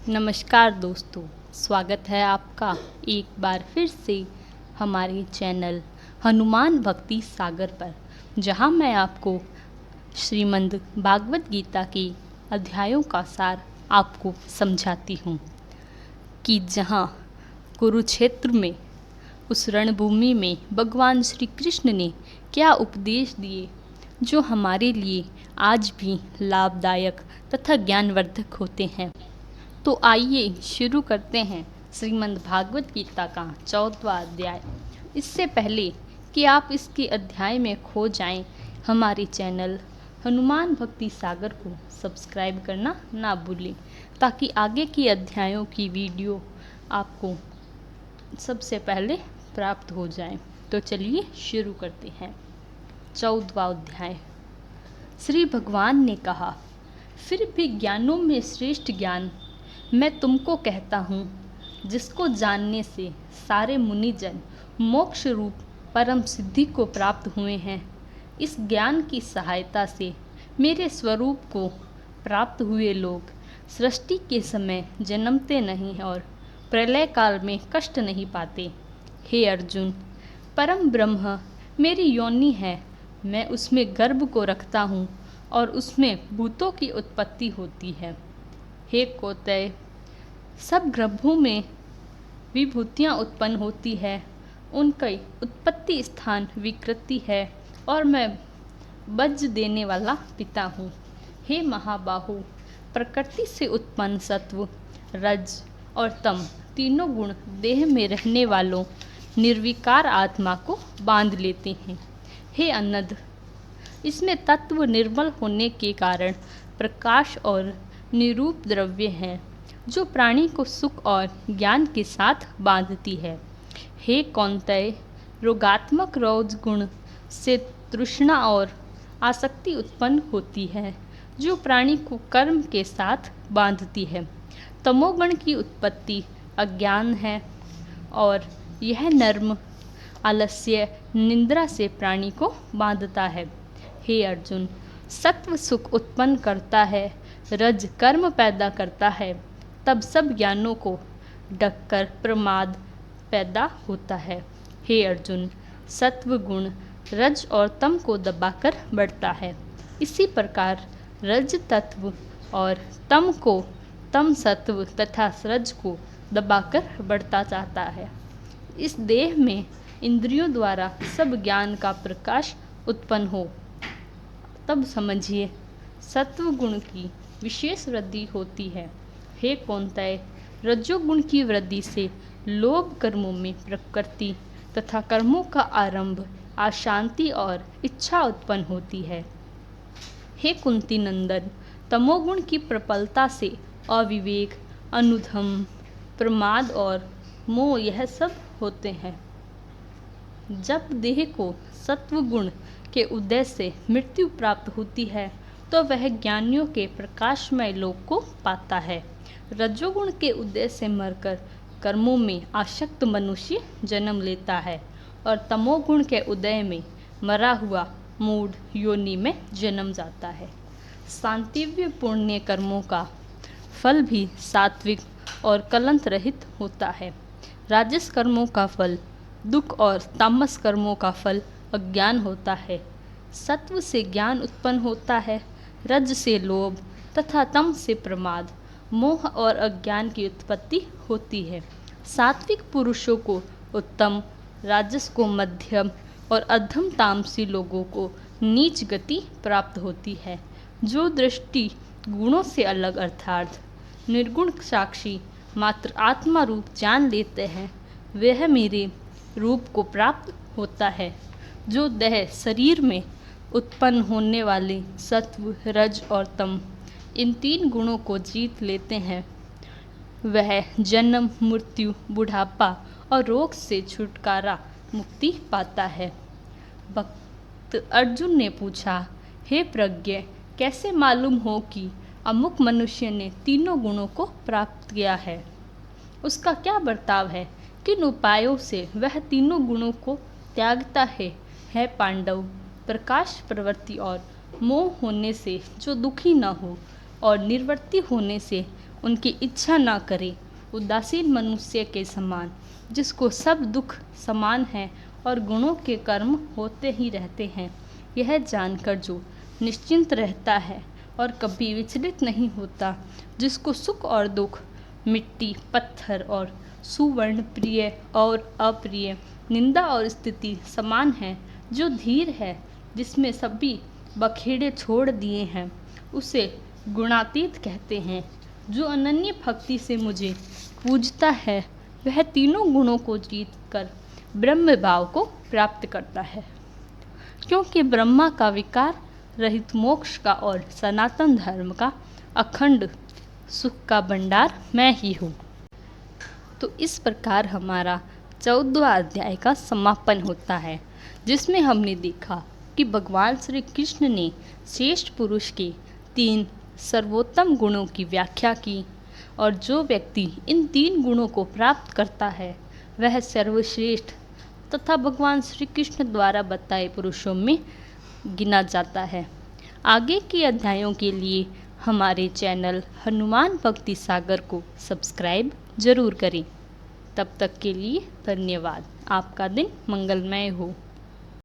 नमस्कार दोस्तों, स्वागत है आपका एक बार फिर से हमारे चैनल हनुमान भक्ति सागर पर, जहां मैं आपको श्रीमद् भागवत गीता के अध्यायों का सार आपको समझाती हूँ कि जहां कुरुक्षेत्र में उस रणभूमि में भगवान श्री कृष्ण ने क्या उपदेश दिए जो हमारे लिए आज भी लाभदायक तथा ज्ञानवर्धक होते हैं। तो आइए शुरू करते हैं श्रीमद् भागवत गीता का 14वां अध्याय। इससे पहले कि आप इसके अध्याय में खो जाएं, हमारे चैनल हनुमान भक्ति सागर को सब्सक्राइब करना ना भूलें, ताकि आगे की अध्यायों की वीडियो आपको सबसे पहले प्राप्त हो जाए। तो चलिए शुरू करते हैं। 14वां अध्याय। श्री भगवान ने कहा, फिर भी ज्ञानों में श्रेष्ठ ज्ञान मैं तुमको कहता हूँ, जिसको जानने से सारे मुनिजन मोक्ष रूप परम सिद्धि को प्राप्त हुए हैं। इस ज्ञान की सहायता से मेरे स्वरूप को प्राप्त हुए लोग सृष्टि के समय जन्मते नहीं और प्रलय काल में कष्ट नहीं पाते। हे अर्जुन, परम ब्रह्म मेरी योनि है, मैं उसमें गर्भ को रखता हूँ और उसमें भूतों की उत्पत्ति होती है। हे कौन्तेय, सब गर्भों में विभूतियाँ उत्पन्न होती है, उनकी उत्पत्ति स्थान विकृति है और मैं बज देने वाला पिता हूँ। हे महाबाहु, प्रकृति से उत्पन्न सत्व, रज और तम तीनों गुण देह में रहने वालों निर्विकार आत्मा को बांध लेते हैं। हे अनंत, इसमें तत्व निर्मल होने के कारण प्रकाश और निरूप द्रव्य हैं, जो प्राणी को सुख और ज्ञान के साथ बांधती है। हे कौन्तेय, रोगात्मक रौद्र गुण से तृष्णा और आसक्ति उत्पन्न होती है, जो प्राणी को कर्म के साथ बांधती है। तमोगुण की उत्पत्ति अज्ञान है और यह नर्म आलस्य निद्रा से प्राणी को बांधता है। हे अर्जुन, सत्व सुख उत्पन्न करता है, रज कर्म पैदा करता है, तब सब ज्ञानों को ढककर प्रमाद पैदा होता है। हे अर्जुन, सत्व गुण रज और तम को दबाकर बढ़ता है। इसी प्रकार रज तत्व और तम को तम सत्व तथा रज को दबाकर बढ़ता जाता है। इस देह में इंद्रियों द्वारा सब ज्ञान का प्रकाश उत्पन्न हो, तब समझिए सत्व गुण की विशेष वृद्धि होती है। हे कौन्तेय, रजोगुण की वृद्धि से लोभ कर्मों में प्रवृत्ति तथा कर्मों का आरंभ, अशांति और इच्छा उत्पन्न होती है। हे कुंती नंदन, तमोगुण की प्रबलता से अविवेक, अनुधम, प्रमाद और मोह यह सब होते हैं। जब देह को सत्व गुण के उदय से मृत्यु प्राप्त होती है, तो वह ज्ञानियों के प्रकाशमय लोक को पाता है। रजोगुण के उदय से मरकर कर्मों में आसक्त मनुष्य जन्म लेता है और तमोगुण के उदय में मरा हुआ मूढ़ योनि में जन्म जाता है। शांतिव्य पुण्य कर्मों का फल भी सात्विक और कलंक रहित होता है। राजस कर्मों का फल दुख और तामस कर्मों का फल अज्ञान होता है। सत्व से ज्ञान उत्पन्न होता है, रज से लोभ तथा तम से प्रमाद, मोह और अज्ञान की उत्पत्ति होती है। सात्विक पुरुषों को उत्तम, राजस को मध्यम और अधम तामसी लोगों को नीच गति प्राप्त होती है। जो दृष्टि गुणों से अलग अर्थात निर्गुण साक्षी मात्र आत्मा रूप जान लेते हैं, वह मेरे रूप को प्राप्त होता है। जो देह शरीर में उत्पन्न होने वाले सत्व, रज और तम इन तीन गुणों को जीत लेते हैं, वह जन्म, मृत्यु, बुढ़ापा और रोग से छुटकारा मुक्ति पाता है। भक्त अर्जुन ने पूछा, हे प्रज्ञ, कैसे मालूम हो कि अमुक मनुष्य ने तीनों गुणों को प्राप्त किया है? उसका क्या बर्ताव है? किन उपायों से वह तीनों गुणों को त्यागता है? है पांडव, प्रकाश, प्रवृत्ति और मोह होने से जो दुखी न हो और निर्वृत्ति होने से उनकी इच्छा ना करे, उदासीन मनुष्य के समान, जिसको सब दुख समान है और गुणों के कर्म होते ही रहते हैं। यह जानकर जो निश्चिंत रहता है और कभी विचलित नहीं होता, जिसको सुख और दुख, मिट्टी, पत्थर और सुवर्ण, प्रिय और अप्रिय, निंदा और स्तुति समान है, जो धीर है, जिसमें सभी बखेड़े छोड़ दिए हैं, उसे गुणातीत कहते हैं। जो अनन्य भक्ति से मुझे पूजता है, वह तीनों गुणों को जीत कर ब्रह्म भाव को प्राप्त करता है, क्योंकि ब्रह्मा का विकार रहित मोक्ष का और सनातन धर्म का अखंड सुख का भंडार मैं ही हूँ। तो इस प्रकार हमारा 14वां अध्याय का समापन होता है, जिसमें हमने देखा कि भगवान श्री कृष्ण ने श्रेष्ठ पुरुष के 3 सर्वोत्तम गुणों की व्याख्या की, और जो व्यक्ति इन 3 गुणों को प्राप्त करता है वह सर्वश्रेष्ठ तथा भगवान श्री कृष्ण द्वारा बताए पुरुषों में गिना जाता है। आगे के अध्यायों के लिए हमारे चैनल हनुमान भक्ति सागर को सब्सक्राइब जरूर करें। तब तक के लिए धन्यवाद। आपका दिन मंगलमय हो।